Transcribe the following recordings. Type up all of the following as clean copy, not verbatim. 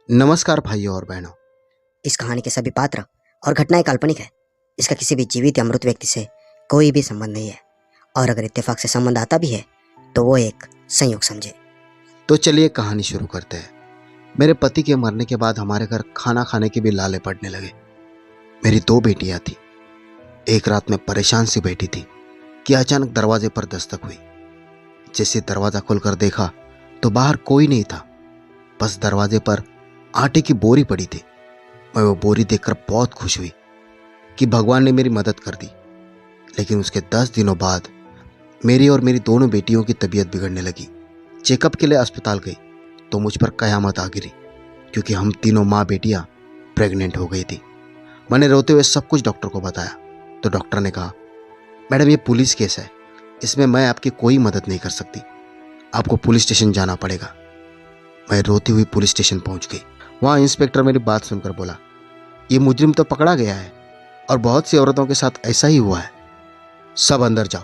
नमस्कार भाइयों और बहनों। इस कहानी के सभी पात्र और घटनाएं काल्पनिक है। इसका किसी भी जीवित या मृत व्यक्ति से कोई भी संबंध नहीं है, और अगर इत्तेफाक से संबंध आता भी है तो वो एक संयोग समझे। तो चलिए कहानी शुरू करते हैं। मेरे पति के मरने के बाद हमारे घर खाना खाने के भी लाले पड़ने लगे। मेरी 2 बेटियां थी। एक रात में परेशान सी बैठी थी कि अचानक दरवाजे पर दस्तक हुई। जैसे दरवाजा खोलकर देखा तो बाहर कोई नहीं था, बस दरवाजे पर आटे की बोरी पड़ी थी। मैं वो बोरी देखकर बहुत खुश हुई कि भगवान ने मेरी मदद कर दी। लेकिन उसके 10 दिनों बाद मेरी और मेरी दोनों बेटियों की तबीयत बिगड़ने लगी। चेकअप के लिए अस्पताल गई तो मुझ पर कयामत आ गिरी, क्योंकि हम तीनों माँ बेटियां प्रेग्नेंट हो गई थी। मैंने रोते हुए सब कुछ डॉक्टर को बताया तो डॉक्टर ने कहा, मैडम ये पुलिस केस है, इसमें मैं आपकी कोई मदद नहीं कर सकती, आपको पुलिस स्टेशन जाना पड़ेगा। मैं रोती हुई पुलिस स्टेशन पहुंच गई। वहां इंस्पेक्टर मेरी बात सुनकर बोला, ये मुजरिम तो पकड़ा गया है और बहुत सी औरतों के साथ ऐसा ही हुआ है। सब अंदर जाओ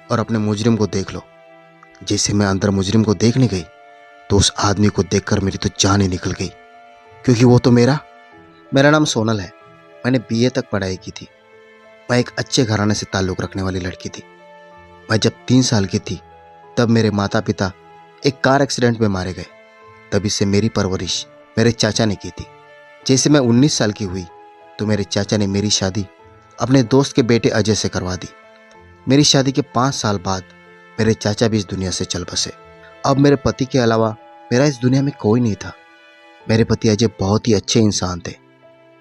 और अपने मुजरिम को देख लो। जैसे मैं अंदर मुजरिम को देखने गई तो उस आदमी को देखकर मेरी तो जान ही निकल गई, क्योंकि वो तो मेरा नाम सोनल है। मैंने बीए तक पढ़ाई की थी। मैं एक अच्छे घराने से ताल्लुक़ रखने वाली लड़की थी। मैं जब 3 साल की थी तब मेरे माता पिता एक कार एक्सीडेंट में मारे गए। तभी से मेरी परवरिश मेरे चाचा ने की थी। जैसे मैं 19 साल की हुई तो मेरे चाचा ने मेरी शादी अपने दोस्त के बेटे अजय से करवा दी। मेरी शादी के 5 साल बाद मेरे चाचा भी इस दुनिया से चल बसे। अब मेरे पति के अलावा मेरा इस दुनिया में कोई नहीं था। मेरे पति अजय बहुत ही अच्छे इंसान थे।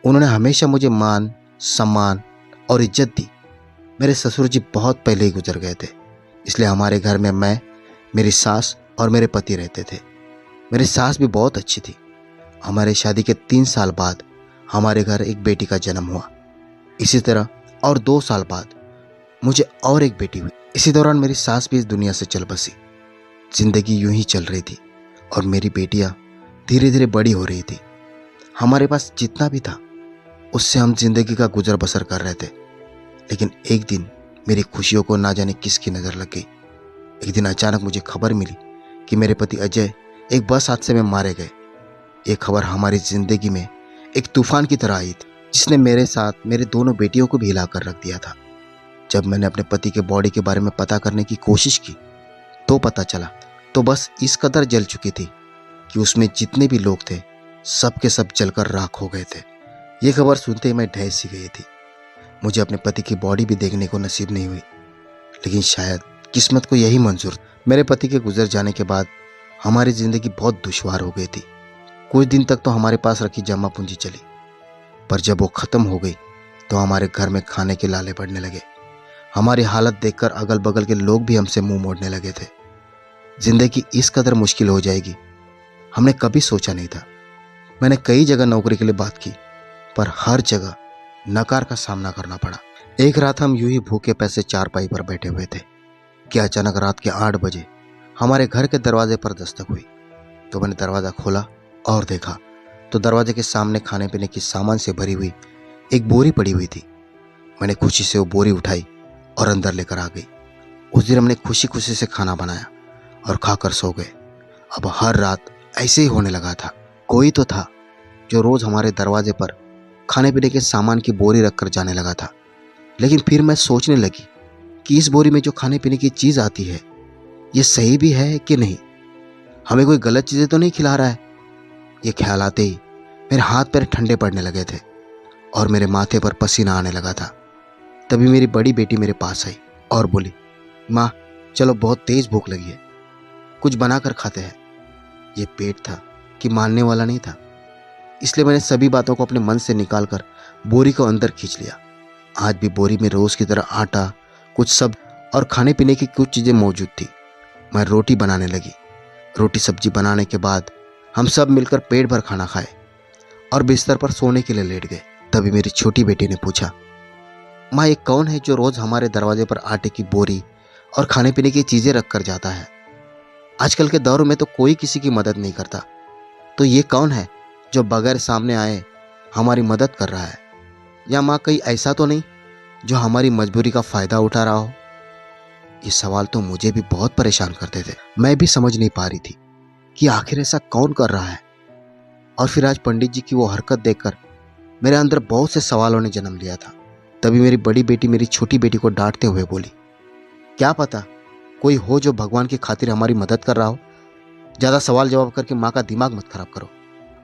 उन्होंने हमेशा मुझे मान, सम्मान और इज्जत दी। मेरे ससुर जी बहुत पहले ही गुजर गए थे, इसलिए हमारे घर में मैं, मेरी सास और मेरे पति रहते थे। मेरी सास भी बहुत अच्छी थी। हमारे शादी के 3 साल बाद हमारे घर एक बेटी का जन्म हुआ। इसी तरह और 2 साल बाद मुझे और एक बेटी हुई। इसी दौरान मेरी सास भी इस दुनिया से चल बसी। जिंदगी यूं ही चल रही थी और मेरी बेटियां धीरे धीरे बड़ी हो रही थी। हमारे पास जितना भी था उससे हम जिंदगी का गुजर बसर कर रहे थे। लेकिन एक दिन मेरी खुशियों को ना जाने किसकी नजर लग गई। एक दिन अचानक मुझे खबर मिली कि मेरे पति अजय एक बस हादसे में मारे गए। ये खबर हमारी जिंदगी में एक तूफान की तरह आई थी, जिसने मेरे साथ मेरे दोनों बेटियों को भी हिला कर रख दिया था। जब मैंने अपने पति के बॉडी के बारे में पता करने की कोशिश की तो पता चला तो बस इस कदर जल चुकी थी कि उसमें जितने भी लोग थे सब के सब जलकर राख हो गए थे। ये खबर सुनते ही मैं ढह सी गई थी। मुझे अपने पति की बॉडी भी देखने को नसीब नहीं हुई, लेकिन शायद किस्मत को यही मंजूर। मेरे पति के गुजर जाने के बाद हमारी जिंदगी बहुत दुश्वार हो गई थी। कुछ दिन तक तो हमारे पास रखी जमा पूंजी चली, पर जब वो खत्म हो गई तो हमारे घर में खाने के लाले पड़ने लगे। हमारी हालत देखकर अगल बगल के लोग भी हमसे मुंह मोड़ने लगे थे। जिंदगी इस कदर मुश्किल हो जाएगी हमने कभी सोचा नहीं था। मैंने कई जगह नौकरी के लिए बात की, पर हर जगह नकार का सामना करना पड़ा। एक रात हम यूं ही भूखे पैसे चारपाई पर बैठे हुए थे कि अचानक रात के 8 बजे हमारे घर के दरवाजे पर दस्तक हुई। तो मैंने दरवाजा खोला और देखा तो दरवाजे के सामने खाने पीने की सामान से भरी हुई एक बोरी पड़ी हुई थी। मैंने खुशी से वो बोरी उठाई और अंदर लेकर आ गई। उस दिन हमने खुशी खुशी से खाना बनाया और खाकर सो गए। अब हर रात ऐसे ही होने लगा था। कोई तो था जो रोज हमारे दरवाजे पर खाने पीने के सामान की बोरी रखकर जाने लगा था। लेकिन फिर मैं सोचने लगी कि इस बोरी में जो खाने पीने की चीज आती है ये सही भी है कि नहीं, हमें कोई गलत चीजें तो नहीं खिला रहा है। ये ख्याल आते ही मेरे हाथ पैर ठंडे पड़ने लगे थे और मेरे माथे पर पसीना आने लगा था। तभी मेरी बड़ी बेटी मेरे पास आई और बोली, माँ चलो बहुत तेज भूख लगी है, कुछ बनाकर खाते हैं। ये पेट था कि मानने वाला नहीं था, इसलिए मैंने सभी बातों को अपने मन से निकालकर बोरी को अंदर खींच लिया। आज भी बोरी में रोज की तरह आटा, कुछ सब और खाने पीने की कुछ चीजें मौजूद थी। मैं रोटी बनाने लगी। रोटी सब्जी बनाने के बाद हम सब मिलकर पेट भर खाना खाए और बिस्तर पर सोने के लिए लेट गए। तभी मेरी छोटी बेटी ने पूछा, माँ ये कौन है जो रोज हमारे दरवाजे पर आटे की बोरी और खाने पीने की चीजें रख कर जाता है? आजकल के दौर में तो कोई किसी की मदद नहीं करता, तो ये कौन है जो बगैर सामने आए हमारी मदद कर रहा है? या माँ कहीं ऐसा तो नहीं जो हमारी मजबूरी का फायदा उठा रहा हो? ये सवाल तो मुझे भी बहुत परेशान करते थे। मैं भी समझ नहीं पा रही थी कि आखिर ऐसा कौन कर रहा है और फिर आज पंडित जी की वो हरकत देखकर मेरे अंदर बहुत से सवालों ने जन्म लिया था। तभी मेरी बड़ी बेटी मेरी छोटी बेटी को डांटते हुए बोली, क्या पता कोई हो जो भगवान की खातिर हमारी मदद कर रहा हो। ज़्यादा सवाल जवाब करके माँ का दिमाग मत खराब करो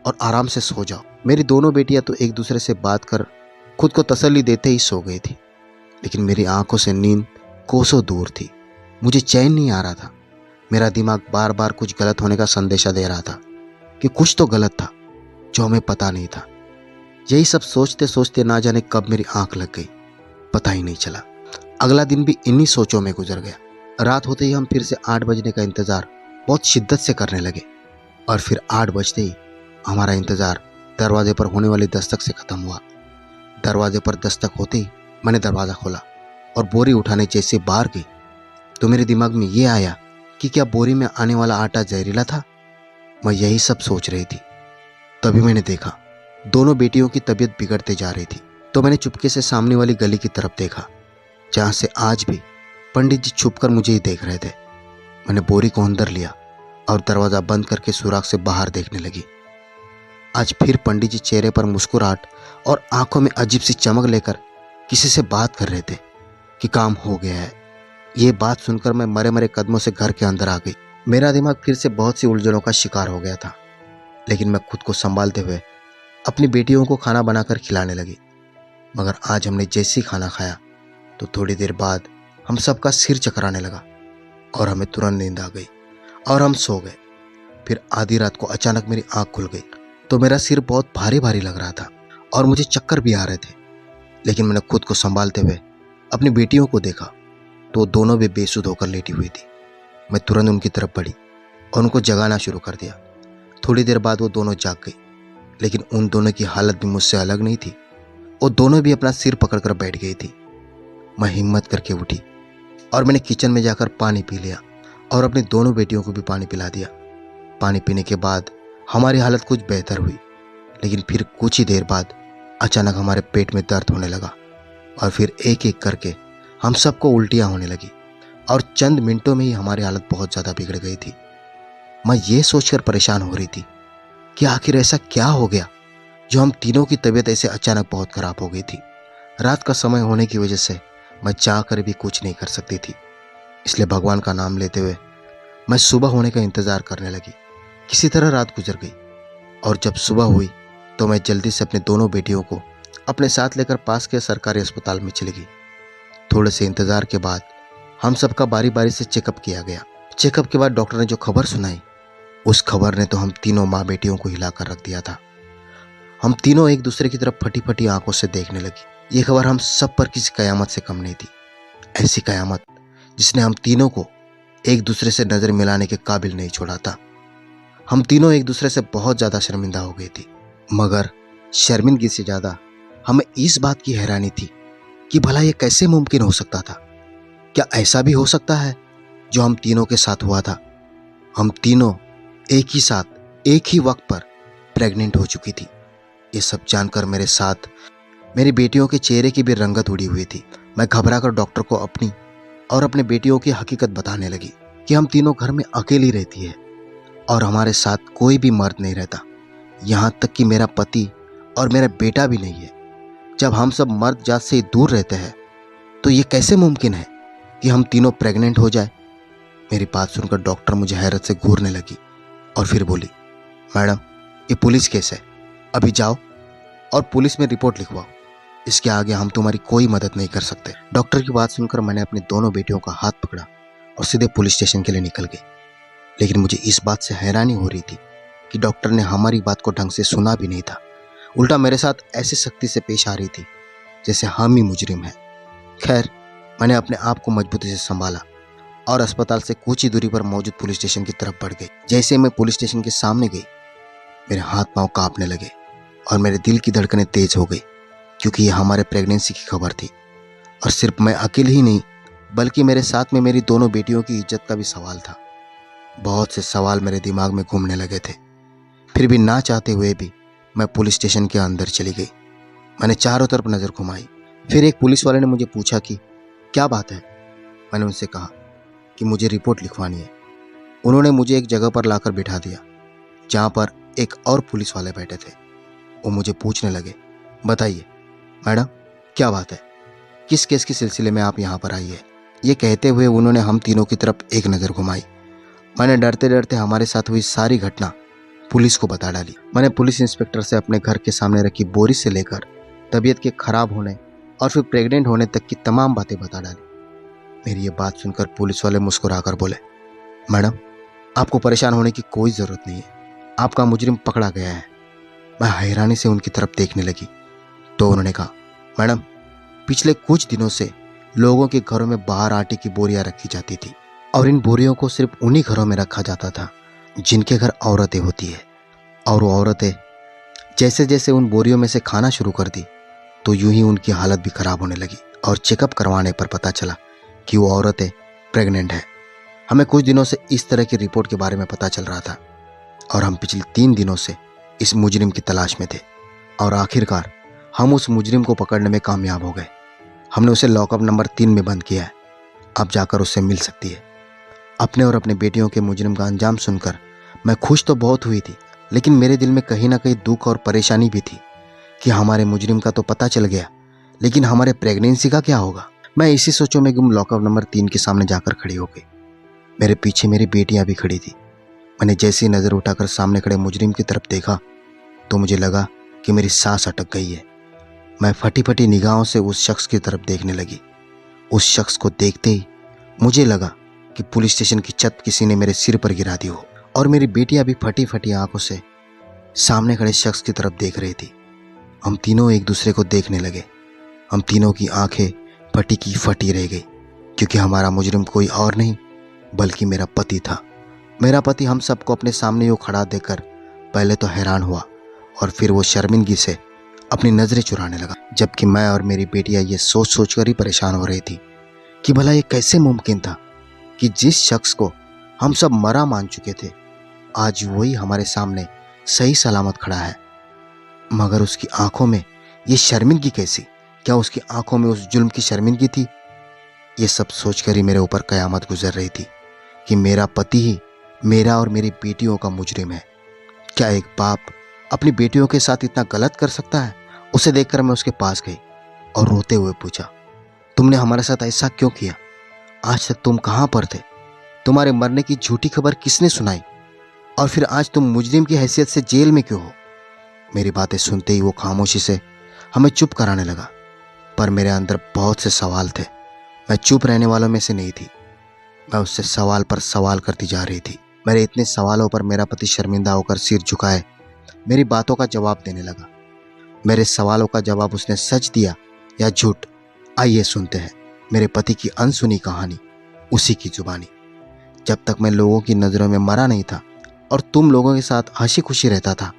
और आराम से सो जाओ। मेरी दोनों बेटियां तो एक दूसरे से बात कर खुद को तसल्ली देते ही सो गई थी, लेकिन मेरी आंखों से नींद कोसों दूर थी। मुझे चैन नहीं आ रहा था। मेरा दिमाग बार बार कुछ गलत होने का संदेशा दे रहा था कि कुछ तो गलत था जो हमें पता नहीं था। यही सब सोचते सोचते ना जाने कब मेरी आंख लग गई, पता ही नहीं चला। अगला दिन भी इन्हीं सोचों में गुजर गया। रात होते ही हम फिर से 8 बजने का इंतजार बहुत शिद्दत से करने लगे और फिर 8 बजते ही हमारा इंतजार दरवाजे पर होने वाली दस्तक से खत्म हुआ। दरवाजे पर दस्तक होते ही मैंने दरवाजा खोला और बोरी उठाने जैसे बाहर गई तो मेरे दिमाग में ये आया कि क्या बोरी में आने वाला आटा जहरीला था। मैं यही सब सोच रही थी, तभी मैंने देखा दोनों बेटियों की तबीयत बिगड़ते जा रही थी। तो मैंने चुपके से सामने वाली गली की तरफ देखा जहां से आज भी पंडित जी छुपकर मुझे ही देख रहे थे। मैंने बोरी को अंदर लिया और दरवाजा बंद करके सुराख से बाहर देखने लगी। आज फिर पंडित जी चेहरे पर मुस्कुराहट और आंखों में अजीब सी चमक लेकर किसी से बात कर रहे थे कि काम हो गया है। ये बात सुनकर मैं मरे मरे कदमों से घर के अंदर आ गई। मेरा दिमाग फिर से बहुत सी उलझनों का शिकार हो गया था, लेकिन मैं खुद को संभालते हुए अपनी बेटियों को खाना बनाकर खिलाने लगी। मगर आज हमने जैसे ही खाना खाया तो थोड़ी देर बाद हम सबका सिर चकराने लगा और हमें तुरंत नींद आ गई और हम सो गए। फिर आधी रात को अचानक मेरी आंख खुल गई तो मेरा सिर बहुत भारी भारी लग रहा था और मुझे चक्कर भी आ रहे थे, लेकिन मैंने खुद को संभालते हुए अपनी बेटियों को देखा तो दोनों भी बेसुध होकर लेटी हुई थी। मैं तुरंत उनकी तरफ बढ़ी और उनको जगाना शुरू कर दिया। थोड़ी देर बाद वो दोनों जाग गई, लेकिन उन दोनों की हालत भी मुझसे अलग नहीं थी। वो दोनों भी अपना सिर पकड़कर बैठ गई थी। मैं हिम्मत करके उठी और मैंने किचन में जाकर पानी पी लिया और अपनी दोनों बेटियों को भी पानी पिला दिया। पानी पीने के बाद हमारी हालत कुछ बेहतर हुई, लेकिन फिर कुछ ही देर बाद अचानक हमारे पेट में दर्द होने लगा और फिर एक एक करके हम सबको उल्टियां होने लगी और चंद मिनटों में ही हमारी हालत बहुत ज़्यादा बिगड़ गई थी। मैं ये सोचकर परेशान हो रही थी कि आखिर ऐसा क्या हो गया जो हम तीनों की तबीयत ऐसे अचानक बहुत खराब हो गई थी। रात का समय होने की वजह से मैं चाह कर भी कुछ नहीं कर सकती थी, इसलिए भगवान का नाम लेते हुए मैं सुबह होने का इंतजार करने लगी। किसी तरह रात गुजर गई और जब सुबह हुई तो मैं जल्दी से अपने दोनों बेटियों को अपने साथ लेकर पास के सरकारी अस्पताल में चली गई। थोड़े से इंतजार के बाद हम सबका बारी बारी से चेकअप किया गया। चेकअप के बाद डॉक्टर ने जो खबर सुनाई, उस खबर ने तो हम तीनों माँ बेटियों को हिलाकर रख दिया था। हम तीनों एक दूसरे की तरफ फटी फटी आंखों से देखने लगी। ये खबर हम सब पर किसी कयामत से कम नहीं थी। ऐसी कयामत जिसने हम तीनों को एक दूसरे से नजर मिलाने के काबिल नहीं छोड़ा था। हम तीनों एक दूसरे से बहुत ज्यादा शर्मिंदा हो गई थी, मगर शर्मिंदगी से ज्यादा हमें इस बात की हैरानी थी कि भला ये कैसे मुमकिन हो सकता था। क्या ऐसा भी हो सकता है जो हम तीनों के साथ हुआ था? हम तीनों एक ही साथ एक ही वक्त पर प्रेग्नेंट हो चुकी थी। ये सब जानकर मेरे साथ मेरी बेटियों के चेहरे की भी रंगत उड़ी हुई थी। मैं घबराकर डॉक्टर को अपनी और अपने बेटियों की हकीकत बताने लगी कि हम तीनों घर में अकेली रहती है और हमारे साथ कोई भी मर्द नहीं रहता, यहाँ तक कि मेरा पति और मेरा बेटा भी नहीं है। जब हम सब मर्द जात से दूर रहते हैं तो ये कैसे मुमकिन है कि हम तीनों प्रेग्नेंट हो जाए? मेरी बात सुनकर डॉक्टर मुझे हैरत से घूरने लगी और फिर बोली, मैडम ये पुलिस केस है, अभी जाओ और पुलिस में रिपोर्ट लिखवाओ। इसके आगे हम तुम्हारी कोई मदद नहीं कर सकते। डॉक्टर की बात सुनकर मैंने अपनी दोनों बेटियों का हाथ पकड़ा और सीधे पुलिस स्टेशन के लिए निकल गई। लेकिन मुझे इस बात से हैरानी हो रही थी कि डॉक्टर ने हमारी बात को ढंग से सुना भी नहीं था, उल्टा मेरे साथ ऐसी सख्ती से पेश आ रही थी जैसे हम ही मुजरिम हैं। खैर, मैंने अपने आप को मजबूती से संभाला और अस्पताल से कुछ ही दूरी पर मौजूद पुलिस स्टेशन की तरफ बढ़ गई। जैसे मैं पुलिस स्टेशन के सामने गई, मेरे हाथ पांव कांपने लगे और मेरे दिल की धड़कनें तेज हो गई, क्योंकि ये हमारे प्रेगनेंसी की खबर थी और सिर्फ मैं अकेले ही नहीं बल्कि मेरे साथ में मेरी दोनों बेटियों की इज्जत का भी सवाल था। बहुत से सवाल मेरे दिमाग में घूमने लगे थे। फिर भी ना चाहते हुए भी मैं पुलिस स्टेशन के अंदर चली गई। मैंने चारों तरफ नज़र घुमाई। फिर एक पुलिस वाले ने मुझे पूछा कि क्या बात है। मैंने उनसे कहा कि मुझे रिपोर्ट लिखवानी है। उन्होंने मुझे एक जगह पर लाकर बिठा दिया जहाँ पर एक और पुलिस वाले बैठे थे। वो मुझे पूछने लगे, बताइए मैडम, क्या बात है, किस केस के सिलसिले में आप यहाँ पर आई है। ये कहते हुए उन्होंने हम तीनों की तरफ एक नज़र घुमाई। मैंने डरते डरते हमारे साथ हुई सारी घटना पुलिस को बता डाली। मैंने पुलिस इंस्पेक्टर से अपने घर के सामने रखी बोरी से लेकर तबीयत के खराब होने और फिर प्रेग्नेंट होने तक की तमाम बातें बता डाली। मेरी ये बात सुनकर पुलिस वाले मुस्कुराकर बोले, मैडम, आपको परेशान होने की कोई ज़रूरत नहीं है, आपका मुजरिम पकड़ा गया है। मैं हैरानी से उनकी तरफ देखने लगी तो उन्होंने कहा, मैडम, पिछले कुछ दिनों से लोगों के घरों में बाहर आटे की बोरियां रखी जाती थी और इन बोरियों को सिर्फ उन्हीं घरों में रखा जाता था जिनके घर औरतें होती है। और वो औरतें जैसे जैसे उन बोरियों में से खाना शुरू कर दी तो यूं ही उनकी हालत भी खराब होने लगी और चेकअप करवाने पर पता चला कि वो औरतें प्रेग्नेंट है। हमें कुछ दिनों से इस तरह की रिपोर्ट के बारे में पता चल रहा था और हम पिछले 3 दिनों से इस मुजरिम की तलाश में थे और आखिरकार हम उस मुजरिम को पकड़ने में कामयाब हो गए। हमने उसे लॉकअप नंबर 3 में बंद किया है। अब जाकर उससे मिल सकती है। अपने और अपने बेटियों के मुजरिम का अंजाम सुनकर मैं खुश तो बहुत हुई थी, लेकिन मेरे दिल में कहीं ना कहीं दुख और परेशानी भी थी कि हमारे मुजरिम का तो पता चल गया, लेकिन हमारे प्रेगनेंसी का क्या होगा। मैं इसी सोचों में गुम लॉकअप नंबर 3 के सामने जाकर खड़ी हो गई। मेरे पीछे मेरी बेटियां भी खड़ी थी। मैंने जैसी नज़र उठाकर सामने खड़े मुजरिम की तरफ देखा तो मुझे लगा कि मेरी सांस अटक गई है। मैं फटी फटी निगाहों से उस शख्स की तरफ देखने लगी। उस शख्स को देखते ही मुझे लगा कि पुलिस स्टेशन की छत किसी ने मेरे सिर पर गिरा दी हो और मेरी बेटियां भी फटी फटी आंखों से सामने खड़े शख्स की तरफ देख रही थी। हम तीनों एक दूसरे को देखने लगे। हम तीनों की आंखें फटी की फटी रह गई क्योंकि हमारा मुजरिम कोई और नहीं बल्कि मेरा पति था। मेरा पति हम सबको अपने सामने यूं खड़ा देखकर पहले तो हैरान हुआ और फिर वो शर्मिंदगी से अपनी नजरें चुराने लगा, जबकि मैं और मेरी बेटियां ये सोच सोच कर ही परेशान हो रही थी कि भला ये कैसे मुमकिन था कि जिस शख्स को हम सब मरा मान चुके थे आज वही हमारे सामने सही सलामत खड़ा है। मगर उसकी आंखों में ये शर्मिंदगी कैसी? क्या उसकी आंखों में उस जुल्म की शर्मिंदगी थी? ये सब सोचकर ही मेरे ऊपर कयामत गुजर रही थी कि मेरा पति ही मेरा और मेरी बेटियों का मुजरिम है। क्या एक बाप अपनी बेटियों के साथ इतना गलत कर सकता है? उसे देखकर मैं उसके पास गई और रोते हुए पूछा, तुमने हमारे साथ ऐसा क्यों किया? आज तक तुम कहाँ पर थे? तुम्हारे मरने की झूठी खबर किसने सुनाई? और फिर आज तुम मुजरिम की हैसियत से जेल में क्यों हो? मेरी बातें सुनते ही वो खामोशी से हमें चुप कराने लगा, पर मेरे अंदर बहुत से सवाल थे। मैं चुप रहने वालों में से नहीं थी। मैं उससे सवाल पर सवाल करती जा रही थी। मेरे इतने सवालों पर मेरा पति शर्मिंदा होकर सिर झुकाए मेरी बातों का जवाब देने लगा। मेरे सवालों का जवाब उसने सच दिया या झूठ, आइए सुनते हैं मेरे पति की अनसुनी कहानी, उसी की जुबानी। जब तक मैं लोगों की नज़रों में मरा नहीं था और तुम लोगों के साथ हंसी खुशी रहता था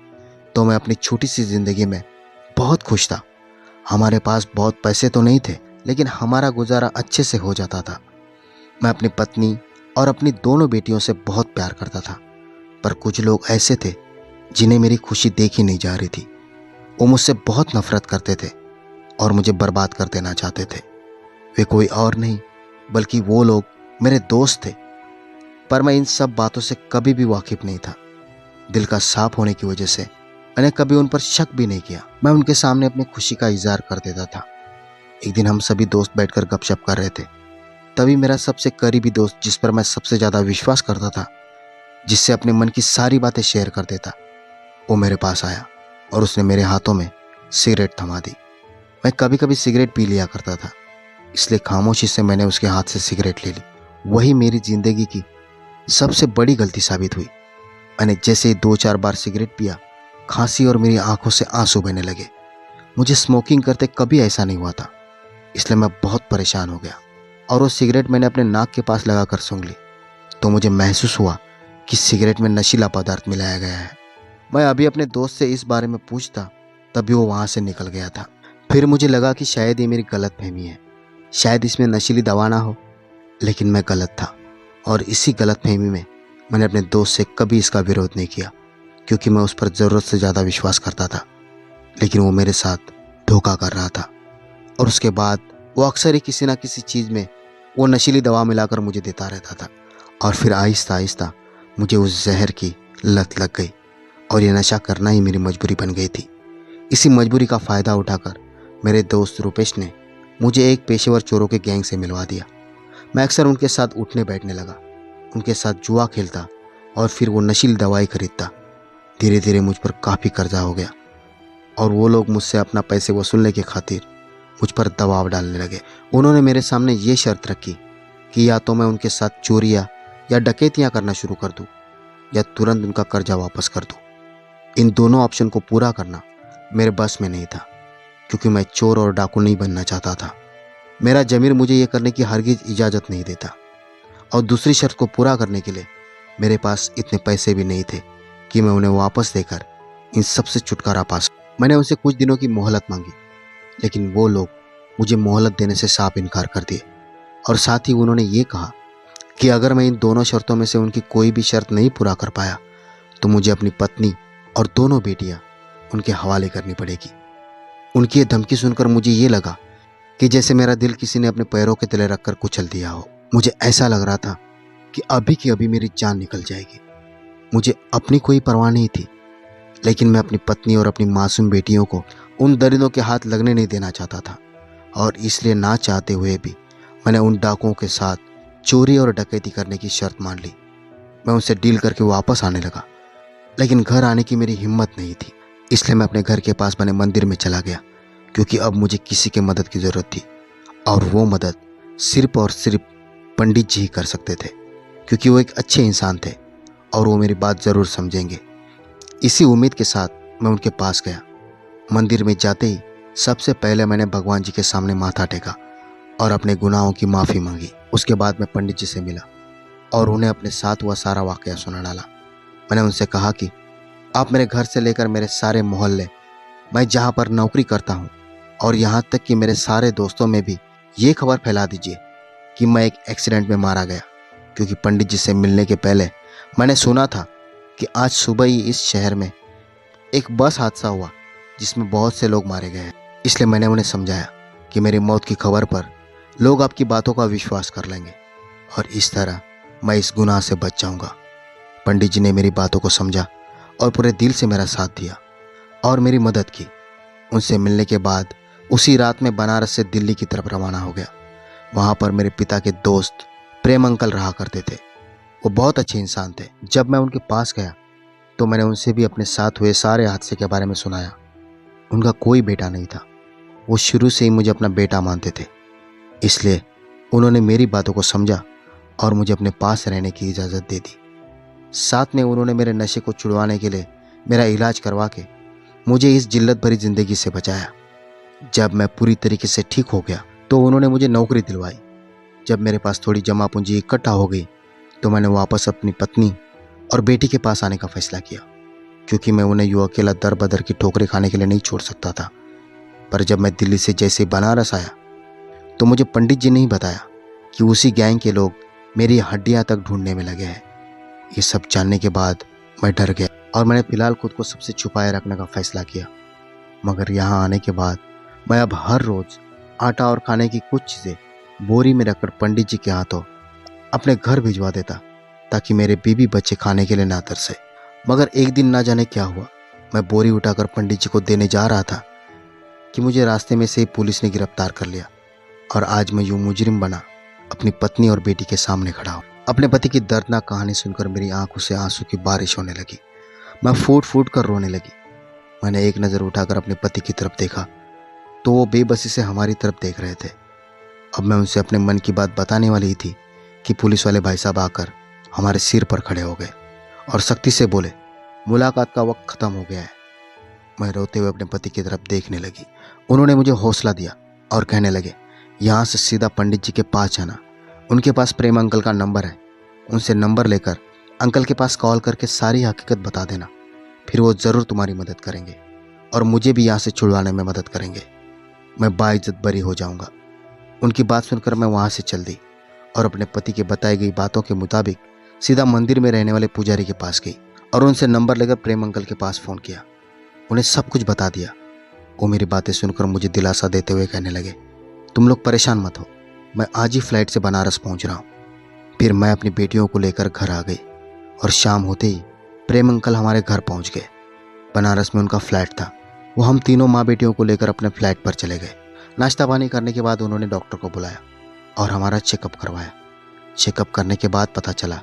तो मैं अपनी छोटी सी जिंदगी में बहुत खुश था। हमारे पास बहुत पैसे तो नहीं थे, लेकिन हमारा गुजारा अच्छे से हो जाता था। मैं अपनी पत्नी और अपनी दोनों बेटियों से बहुत प्यार करता था, पर कुछ लोग ऐसे थे जिन्हें मेरी खुशी देखी नहीं जा रही थी। वो मुझसे बहुत नफरत करते थे और मुझे बर्बाद कर देना चाहते थे। वे कोई और नहीं बल्कि वो लोग मेरे दोस्त थे, पर मैं इन सब बातों से कभी भी वाकिफ नहीं था। दिल का साफ होने की वजह से मैंने कभी उन पर शक भी नहीं किया। मैं उनके सामने अपनी खुशी का इजहार कर देता था। एक दिन हम सभी दोस्त बैठकर गपशप कर रहे थे, तभी मेरा सबसे करीबी दोस्त, जिस पर मैं सबसे ज़्यादा विश्वास करता था, जिससे अपने मन की सारी बातें शेयर कर देता, वो मेरे पास आया और उसने मेरे हाथों में सिगरेट थमा दी। मैं कभी कभी सिगरेट पी लिया करता था, इसलिए खामोशी से मैंने उसके हाथ से सिगरेट ले ली। वही मेरी जिंदगी की सबसे बड़ी गलती साबित हुई। मैंने जैसे ही 2-4 बार सिगरेट पिया, खांसी और मेरी आंखों से आंसू बहने लगे। मुझे स्मोकिंग करते कभी ऐसा नहीं हुआ था, इसलिए मैं बहुत परेशान हो गया और वो सिगरेट मैंने अपने नाक के पास लगाकर सूंघ ली तो मुझे महसूस हुआ कि सिगरेट में नशीला पदार्थ मिलाया गया है। मैं अभी अपने दोस्त से इस बारे में पूछता तभी वो वहाँ से निकल गया था। फिर मुझे लगा कि शायद ये मेरी गलतफहमी है, शायद इसमें नशीली दवा ना हो, लेकिन मैं गलत था और इसी गलतफहमी में मैंने अपने दोस्त से कभी इसका विरोध नहीं किया क्योंकि मैं उस पर ज़रूरत से ज़्यादा विश्वास करता था। लेकिन वो मेरे साथ धोखा कर रहा था और उसके बाद वो अक्सर ही किसी ना किसी चीज़ में वो नशीली दवा मिलाकर मुझे देता रहता था और फिर आहिस्ता आहिस्ता मुझे उस जहर की लत लग गई। और ये नशा करना ही मेरी मजबूरी बन गई थी। इसी मजबूरी का फ़ायदा उठाकर मेरे दोस्त रुपेश ने मुझे एक पेशेवर चोरों के गैंग से मिलवा दिया। मैं अक्सर उनके साथ उठने बैठने लगा, उनके साथ जुआ खेलता और फिर वो नशीली दवाई खरीदता। धीरे धीरे मुझ पर काफ़ी कर्जा हो गया और वो लोग मुझसे अपना पैसे वसूलने की खातिर मुझ पर दबाव डालने लगे। उन्होंने मेरे सामने ये शर्त रखी कि या तो मैं उनके साथ चोरियाँ या डकैतियाँ करना शुरू कर दूँ या तुरंत उनका कर्जा वापस कर दूँ। इन दोनों ऑप्शन को पूरा करना मेरे बस में नहीं था, क्योंकि मैं चोर और डाकू नहीं बनना चाहता था। मेरा ज़मीर मुझे ये करने की हरगिज इजाज़त नहीं देता और दूसरी शर्त को पूरा करने के लिए मेरे पास इतने पैसे भी नहीं थे कि मैं उन्हें वापस देकर इन सब से छुटकारा पा सकूं। मैंने उनसे कुछ दिनों की मोहलत मांगी, लेकिन वो लोग मुझे मोहलत देने से साफ इनकार कर दिए और साथ ही उन्होंने ये कहा कि अगर मैं इन दोनों शर्तों में से उनकी कोई भी शर्त नहीं पूरा कर पाया तो मुझे अपनी पत्नी और दोनों बेटियां उनके हवाले करनी पड़ेगी। उनकी ये धमकी सुनकर मुझे ये लगा कि जैसे मेरा दिल किसी ने अपने पैरों के तले रखकर कुचल दिया हो। मुझे ऐसा लग रहा था कि अभी की अभी मेरी जान निकल जाएगी। मुझे अपनी कोई परवाह नहीं थी, लेकिन मैं अपनी पत्नी और अपनी मासूम बेटियों को उन दरिंदों के हाथ लगने नहीं देना चाहता था और इसलिए ना चाहते हुए भी मैंने उन डाकुओं के साथ चोरी और डकैती करने की शर्त मान ली। मैं उनसे डील करके वापस आने लगा, लेकिन घर आने की मेरी हिम्मत नहीं थी। इसलिए मैं अपने घर के पास बने मंदिर में चला गया, क्योंकि अब मुझे किसी की मदद की ज़रूरत थी और वो मदद सिर्फ और सिर्फ पंडित जी ही कर सकते थे, क्योंकि वो एक अच्छे इंसान थे और वो मेरी बात ज़रूर समझेंगे। इसी उम्मीद के साथ मैं उनके पास गया। मंदिर में जाते ही सबसे पहले मैंने भगवान जी के सामने माथा टेका और अपने गुनाहों की माफ़ी मांगी। उसके बाद मैं पंडित जी से मिला और उन्हें अपने साथ हुआ सारा वाक़या सुना डाला। मैंने उनसे कहा कि आप मेरे घर से लेकर मेरे सारे मोहल्ले, मैं जहाँ पर नौकरी करता हूँ और यहाँ तक कि मेरे सारे दोस्तों में भी ये खबर फैला दीजिए कि मैं एक एक्सीडेंट में मारा गया, क्योंकि पंडित जी से मिलने के पहले मैंने सुना था कि आज सुबह ही इस शहर में एक बस हादसा हुआ जिसमें बहुत से लोग मारे गए हैं। इसलिए मैंने उन्हें समझाया कि मेरी मौत की खबर पर लोग आपकी बातों का विश्वास कर लेंगे और इस तरह मैं इस गुनाह से बच जाऊंगा। पंडित जी ने मेरी बातों को समझा और पूरे दिल से मेरा साथ दिया और मेरी मदद की। उनसे मिलने के बाद उसी रात में बनारस से दिल्ली की तरफ रवाना हो गया। वहाँ पर मेरे पिता के दोस्त प्रेम अंकल रहा करते थे। वो बहुत अच्छे इंसान थे। जब मैं उनके पास गया तो मैंने उनसे भी अपने साथ हुए सारे हादसे के बारे में सुनाया। उनका कोई बेटा नहीं था, वो शुरू से ही मुझे अपना बेटा मानते थे। इसलिए उन्होंने मेरी बातों को समझा और मुझे अपने पास रहने की इजाज़त दे दी। साथ में उन्होंने मेरे नशे को छुड़वाने के लिए मेरा इलाज करवा के मुझे इस जिल्लत भरी ज़िंदगी से बचाया। जब मैं पूरी तरीके से ठीक हो गया तो उन्होंने मुझे नौकरी दिलवाई। जब मेरे पास थोड़ी जमा पूंजी इकट्ठा हो गई तो मैंने वापस अपनी पत्नी और बेटी के पास आने का फैसला किया, क्योंकि मैं उन्हें यूँ अकेला दर बदर की ठोकरें खाने के लिए नहीं छोड़ सकता था। पर जब मैं दिल्ली से जैसे ही बनारस आया तो मुझे पंडित जी ने ही बताया कि उसी गैंग के लोग मेरी हड्डियां तक ढूंढने में लगे हैं। ये सब जानने के बाद मैं डर गया और मैंने फिलहाल खुद को सबसे छुपाए रखने का फैसला किया। मगर यहाँ आने के बाद मैं अब हर रोज़ आटा और खाने की कुछ चीज़ें बोरी में रखकर पंडित जी के हाथों अपने घर भिजवा देता, ताकि मेरे बीवी बच्चे खाने के लिए ना तरसे। मगर एक दिन ना जाने क्या हुआ, मैं बोरी उठाकर पंडित जी को देने जा रहा था कि मुझे रास्ते में से ही पुलिस ने गिरफ्तार कर लिया और आज मैं यूं मुजरिम बना अपनी पत्नी और बेटी के सामने खड़ा हूँ। अपने पति की दर्दनाक कहानी सुनकर मेरी आंखों से आंसू की बारिश होने लगी। मैं फूट फूट कर रोने लगी। मैंने एक नज़र उठाकर अपने पति की तरफ देखा तो वो बेबसी से हमारी तरफ देख रहे थे। अब मैं उनसे अपने मन की बात बताने वाली ही थी कि पुलिस वाले भाई साहब आकर हमारे सिर पर खड़े हो गए और सख्ती से बोले, मुलाकात का वक्त ख़त्म हो गया है। मैं रोते हुए अपने पति की तरफ देखने लगी। उन्होंने मुझे हौसला दिया और कहने लगे, यहाँ से सीधा पंडित जी के पास जाना, उनके पास प्रेम अंकल का नंबर है, उनसे नंबर लेकर अंकल के पास कॉल करके सारी हकीकत बता देना, फिर वो ज़रूर तुम्हारी मदद करेंगे और मुझे भी यहाँ से छुड़वाने में मदद करेंगे। मैं बाइज्जत बरी हो जाऊँगा। उनकी बात सुनकर मैं वहाँ से चल दी और अपने पति के बताई गई बातों के मुताबिक सीधा मंदिर में रहने वाले पुजारी के पास गई और उनसे नंबर लेकर प्रेम अंकल के पास फ़ोन किया। उन्हें सब कुछ बता दिया। वो मेरी बातें सुनकर मुझे दिलासा देते हुए कहने लगे, तुम लोग परेशान मत हो, मैं आज ही फ्लाइट से बनारस पहुंच रहा हूँ। फिर मैं अपनी बेटियों को लेकर घर आ गई और शाम होते ही प्रेम अंकल हमारे घर पहुंच गए। बनारस में उनका फ्लैट था। वो हम तीनों माँ बेटियों को लेकर अपने फ्लैट पर चले गए। नाश्ता पानी करने के बाद उन्होंने डॉक्टर को बुलाया और हमारा चेकअप करवाया। चेकअप करने के बाद पता चला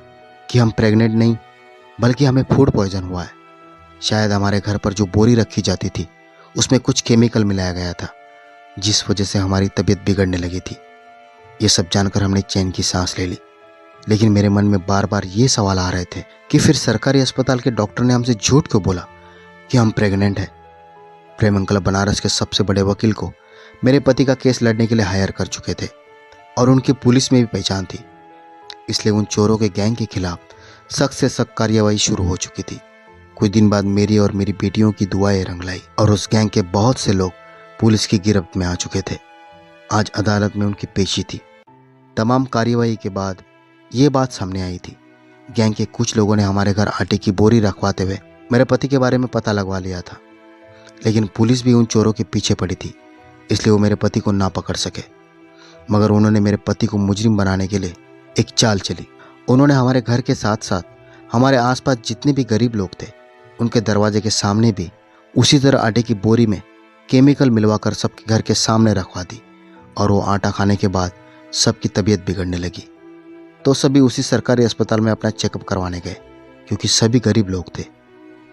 कि हम प्रेग्नेंट नहीं बल्कि हमें फूड पॉइजन हुआ है। शायद हमारे घर पर जो बोरी रखी जाती थी उसमें कुछ केमिकल मिलाया गया था, जिस वजह से हमारी तबीयत बिगड़ने लगी थी। ये सब जानकर हमने चैन की सांस ले ली, लेकिन मेरे मन में बार बार ये सवाल आ रहे थे कि फिर सरकारी अस्पताल के डॉक्टर ने हमसे झूठ क्यों बोला कि हम प्रेग्नेंट हैं। प्रेम अंकल बनारस के सबसे बड़े वकील को मेरे पति का केस लड़ने के लिए हायर कर चुके थे और उनकी पुलिस में भी पहचान थी। इसलिए उन चोरों के गैंग के खिलाफ सख्त से सख्त कार्रवाई शुरू हो चुकी थी। कुछ दिन बाद मेरी और मेरी बेटियों की दुआएं रंग लाई और उस गैंग के बहुत से लोग पुलिस की गिरफ्त में आ चुके थे। आज अदालत में उनकी पेशी थी। तमाम कार्रवाई के बाद ये बात सामने आई थी। गैंग के कुछ लोगों ने हमारे घर आटे की बोरी रखवाते हुए मेरे पति के बारे में पता लगवा लिया था, लेकिन पुलिस भी उन चोरों के पीछे पड़ी थी, इसलिए वो मेरे पति को ना पकड़ सके। मगर उन्होंने मेरे पति को मुजरिम बनाने के लिए एक चाल चली। उन्होंने हमारे घर के साथ साथ हमारे आसपास जितने भी गरीब लोग थे उनके दरवाजे के सामने भी उसी तरह आटे की बोरी में केमिकल मिलवाकर सबके घर के सामने रखवा दी और वो आटा खाने के बाद सबकी तबीयत बिगड़ने लगी। तो सभी उसी सरकारी अस्पताल में अपना चेकअप करवाने गए, क्योंकि सभी गरीब लोग थे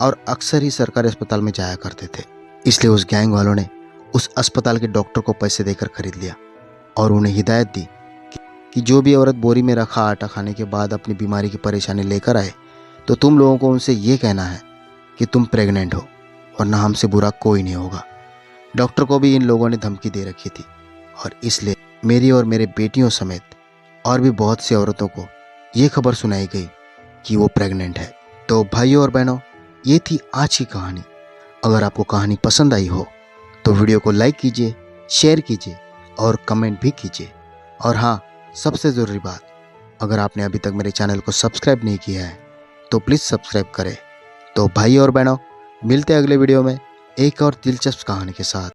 और अक्सर ही सरकारी अस्पताल में जाया करते थे। इसलिए उस गैंग वालों ने उस अस्पताल के डॉक्टर को पैसे देकर खरीद लिया और उन्हें हिदायत दी कि जो भी औरत बोरी में रखा आटा खाने के बाद अपनी बीमारी की परेशानी लेकर आए तो तुम लोगों को उनसे ये कहना है कि तुम प्रेग्नेंट हो, वरना हमसे बुरा कोई नहीं होगा। डॉक्टर को भी इन लोगों ने धमकी दे रखी थी और इसलिए मेरी और मेरे बेटियों समेत और भी बहुत सी औरतों को ये खबर सुनाई गई कि वो प्रेग्नेंट है। तो भाइयों और बहनों, ये थी आज की कहानी। अगर आपको कहानी पसंद आई हो तो वीडियो को लाइक कीजिए, शेयर कीजिए और कमेंट भी कीजिए। और हाँ, सबसे ज़रूरी बात, अगर आपने अभी तक मेरे चैनल को सब्सक्राइब नहीं किया है तो प्लीज़ सब्सक्राइब करें। तो भाइयों और बहनों, मिलते हैं अगले वीडियो में एक और दिलचस्प कहानी के साथ।